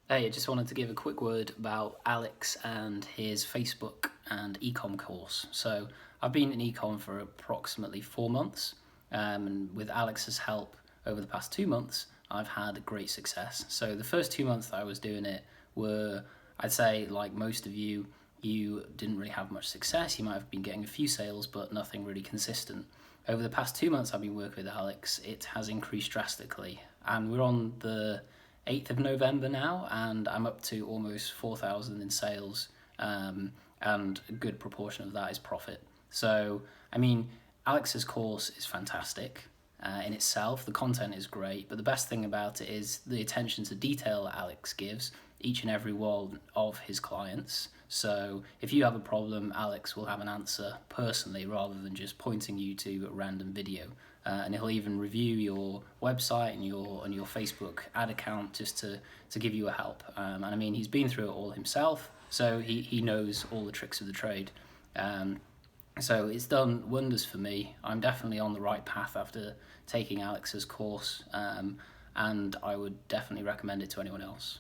Hey, I just wanted to give a quick word about Alex and his Facebook and ecom course. So I've been in ecom for approximately 4 months, and with Alex's help over the past 2 months, I've had great success. So the first 2 months that I was doing it were, I'd say, like most of you, you didn't really have much success. You might have been getting a few sales, but nothing really consistent. Over the past 2 months I've been working with Alex, it has increased drastically, and we're on the 8th of November now, and I'm up to almost 4,000 in sales, and a good proportion of that is profit. So, I mean, Alex's course is fantastic in itself. The content is great, but the best thing about it is the attention to detail that Alex gives each and every one of his clients. So if you have a problem, Alex will have an answer personally rather than just pointing you to a random video. And he'll even review your website and your Facebook ad account just to give you a help. And I mean, he's been through it all himself, so he knows all the tricks of the trade. So it's done wonders for me. I'm definitely on the right path after taking Alex's course, and I would definitely recommend it to anyone else.